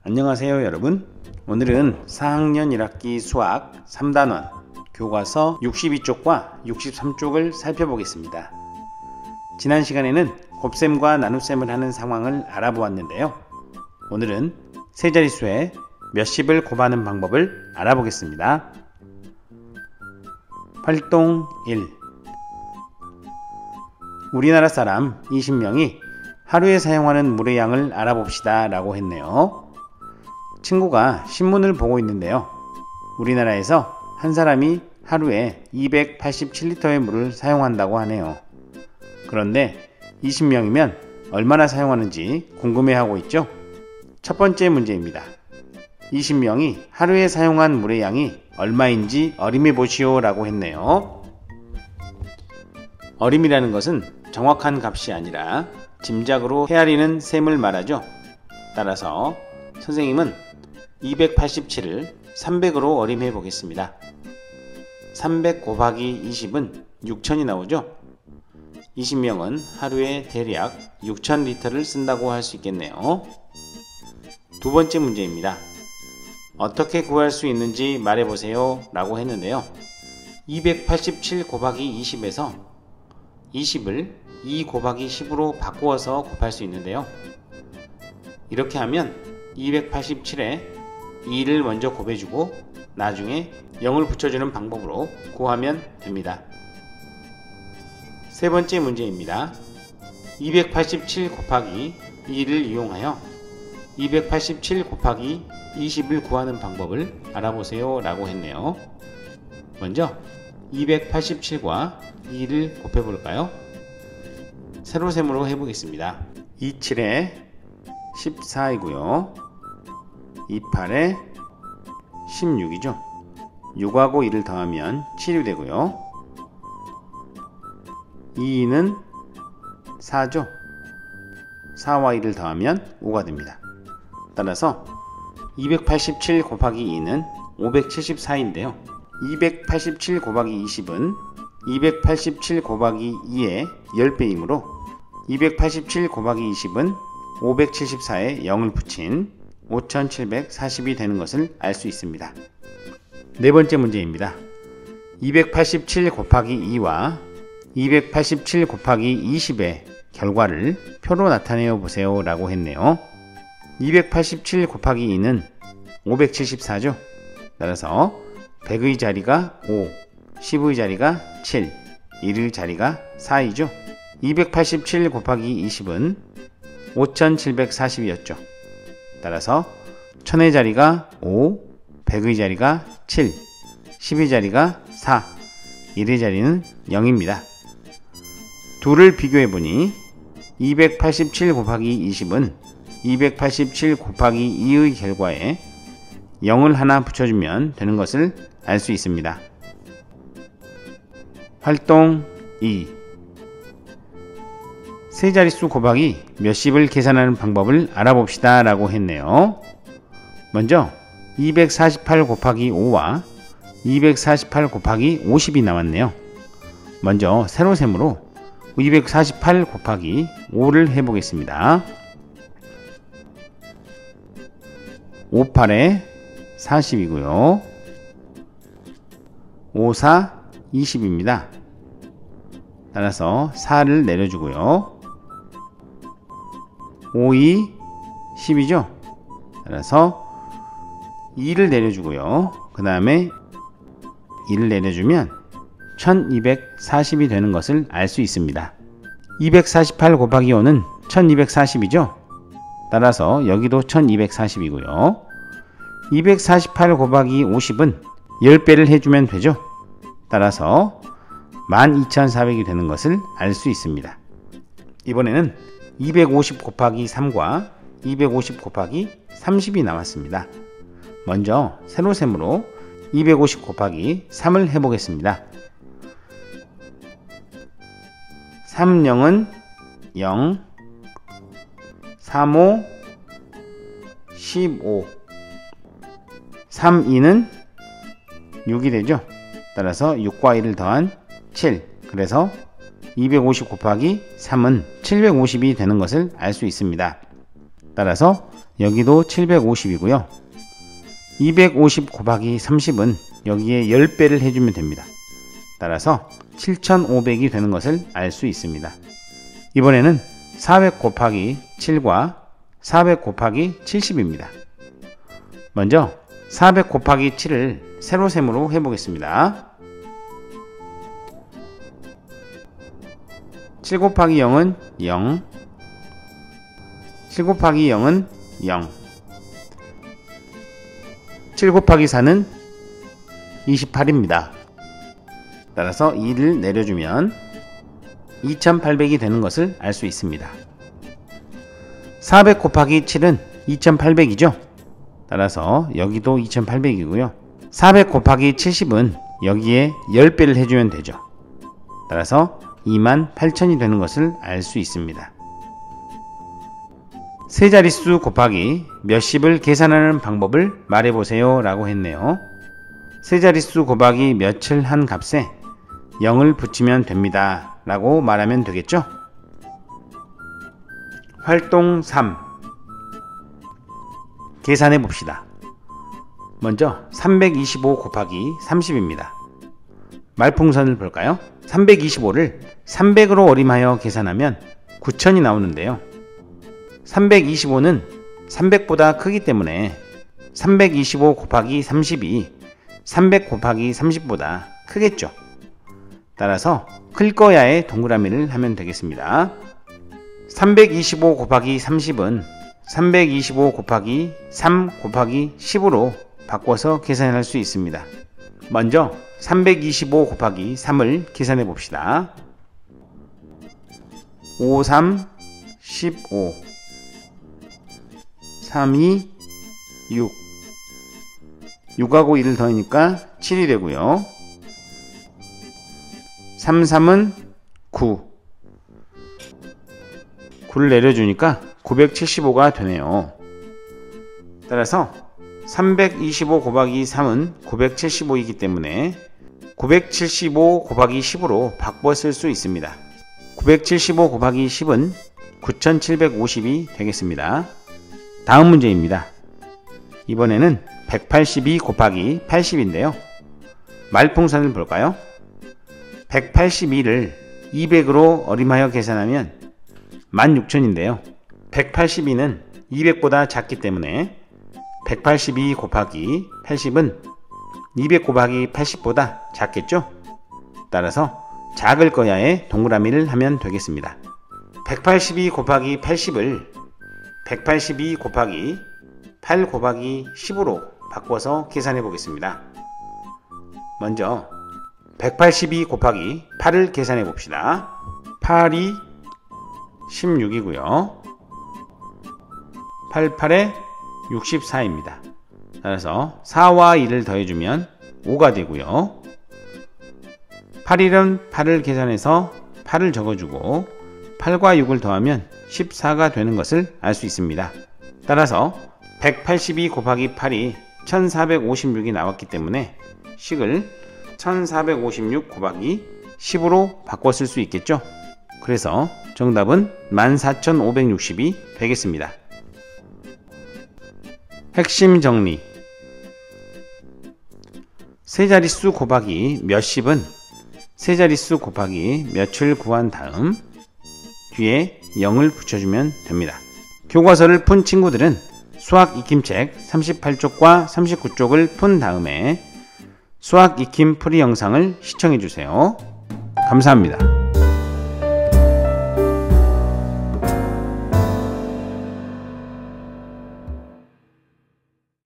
안녕하세요 여러분. 오늘은 4학년 1학기 수학 3단원 교과서 62쪽과 63쪽을 살펴보겠습니다. 지난 시간에는 곱셈과 나눗셈을 하는 상황을 알아보았는데요. 오늘은 세 자릿수에 몇십을 곱하는 방법을 알아보겠습니다. 활동 1. 우리나라 사람 20명이 하루에 사용하는 물의 양을 알아봅시다 라고 했네요. 친구가 신문을 보고 있는데요. 우리나라에서 한 사람이 하루에 287리터의 물을 사용한다고 하네요. 그런데 20명이면 얼마나 사용하는지 궁금해하고 있죠? 첫 번째 문제입니다. 20명이 하루에 사용한 물의 양이 얼마인지 어림해 보시오 라고 했네요. 어림이라는 것은 정확한 값이 아니라 짐작으로 헤아리는 셈을 말하죠. 따라서 선생님은 287을 300으로 어림해 보겠습니다. 300 곱하기 20은 6000이 나오죠. 20명은 하루에 대략 6000리터를 쓴다고 할 수 있겠네요. 두 번째 문제입니다. 어떻게 구할 수 있는지 말해보세요 라고 했는데요. 287 곱하기 20에서 20을 2 곱하기 10으로 바꾸어서 곱할 수 있는데요. 이렇게 하면 287에 2를 먼저 곱해주고 나중에 0을 붙여주는 방법으로 구하면 됩니다. 세 번째 문제입니다. 287 곱하기 2를 이용하여 287 곱하기 20을 구하는 방법을 알아보세요 라고 했네요. 먼저 287과 2를 곱해볼까요? 세로셈으로 해보겠습니다. 27에 14이고요. 28에 16이죠. 6하고 2를 더하면 7이 되고요. 2는 4죠. 4와 2를 더하면 5가 됩니다. 따라서 287 곱하기 2는 574인데요. 287 곱하기 20은 287 곱하기 2의 10배이므로 287 곱하기 20은 574에 0을 붙인 5740이 되는 것을 알 수 있습니다. 네 번째 문제입니다. 287 곱하기 2와 287 곱하기 20의 결과를 표로 나타내어 보세요 라고 했네요. 287 곱하기 2는 574죠. 따라서 100의 자리가 5, 10의 자리가 7, 1의 자리가 4이죠. 287 곱하기 20은 5740이었죠. 따라서 1000의 자리가 5, 100의 자리가 7, 10의 자리가 4, 1의 자리는 0입니다. 둘을 비교해보니 287 곱하기 20은 287 곱하기 2의 결과에 0을 하나 붙여주면 되는 것을 알 수 있습니다. 활동 2. 세 자릿수 곱하기 몇십을 계산하는 방법을 알아봅시다 라고 했네요. 먼저 248 곱하기 5와 248 곱하기 50이 나왔네요. 먼저 세로셈으로 248 곱하기 5를 해보겠습니다. 58에 40이고요. 54, 20입니다. 따라서 4를 내려주고요. 52, 10이죠. 따라서 2를 내려주고요. 그 다음에 2를 내려주면 1240이 되는 것을 알 수 있습니다. 248 곱하기 5는 1240이죠. 따라서 여기도 1240이고요. 248 곱하기 50은 10배를 해주면 되죠. 따라서 12400이 되는 것을 알 수 있습니다. 이번에는 250 곱하기 3과 250 곱하기 30이 나왔습니다. 먼저 세로셈으로 250 곱하기 3을 해보겠습니다. 30은 0, 35, 15, 32는 6이 되죠. 따라서 6과 1을 더한 7, 그래서 250 곱하기 3은 750이 되는 것을 알 수 있습니다. 따라서 여기도 750이고요. 250 곱하기 30은 여기에 10배를 해주면 됩니다. 따라서 7500이 되는 것을 알 수 있습니다. 이번에는 400 곱하기 7과 400 곱하기 70입니다. 먼저 400 곱하기 7을 세로셈으로 해보겠습니다. 7 곱하기 0은 0, 7 곱하기 0은 0, 7 곱하기 4는 28입니다. 따라서 2를 내려주면 2800이 되는 것을 알 수 있습니다. 400 곱하기 7은 2800이죠. 따라서 여기도 2800이고요. 400 곱하기 70은 여기에 10배를 해주면 되죠. 따라서 28000이 되는 것을 알 수 있습니다. 세 자릿수 곱하기 몇십을 계산하는 방법을 말해보세요 라고 했네요. 세 자릿수 곱하기 몇을 한 값에 0을 붙이면 됩니다 라고 말하면 되겠죠. 활동 3 계산해 봅시다. 먼저 325 곱하기 30입니다. 말풍선을 볼까요? 325를 300으로 어림하여 계산하면 9000이 나오는데요. 325는 300보다 크기 때문에 325 곱하기 30이 300 곱하기 30보다 크겠죠. 따라서 클 거야의 동그라미를 하면 되겠습니다. 325 곱하기 30은 325 곱하기 3 곱하기 10으로 바꿔서 계산할 수 있습니다. 먼저 325 곱하기 3을 계산해 봅시다. 5, 3, 15 3, 2, 6 6하고 1을 더하니까 7이 되고요. 3, 3은 9 9를 내려주니까 975가 되네요. 따라서 325 곱하기 3은 975이기 때문에 975 곱하기 10으로 바꿔 쓸 수 있습니다. 975 곱하기 10은 9750이 되겠습니다. 다음 문제입니다. 이번에는 182 곱하기 80인데요. 말풍선을 볼까요? 182를 200으로 어림하여 계산하면 16,000인데요. 182는 200보다 작기 때문에 182 곱하기 80은 200 곱하기 80보다 작겠죠? 따라서 작을 거야의 동그라미를 하면 되겠습니다. 182 곱하기 80을 182 곱하기 8 곱하기 10으로 바꿔서 계산해 보겠습니다. 먼저 182 곱하기 8을 계산해 봅시다. 8이 16이고요. 88에 64입니다. 따라서 4와 2를 더해주면 5가 되고요. 8일은 8을 계산해서 8을 적어주고 8과 6을 더하면 14가 되는 것을 알 수 있습니다. 따라서 182 곱하기 8이 1456이 나왔기 때문에 식을 1456 곱하기 10으로 바꿔 쓸 수 있겠죠. 그래서 정답은 14560이 되겠습니다. 핵심 정리. 세 자릿수 곱하기 몇십은 세 자릿수 곱하기 몇을 구한 다음 뒤에 0을 붙여주면 됩니다. 교과서를 푼 친구들은 수학 익힘책 38쪽과 39쪽을 푼 다음에 수학 익힘 풀이 영상을 시청해주세요. 감사합니다.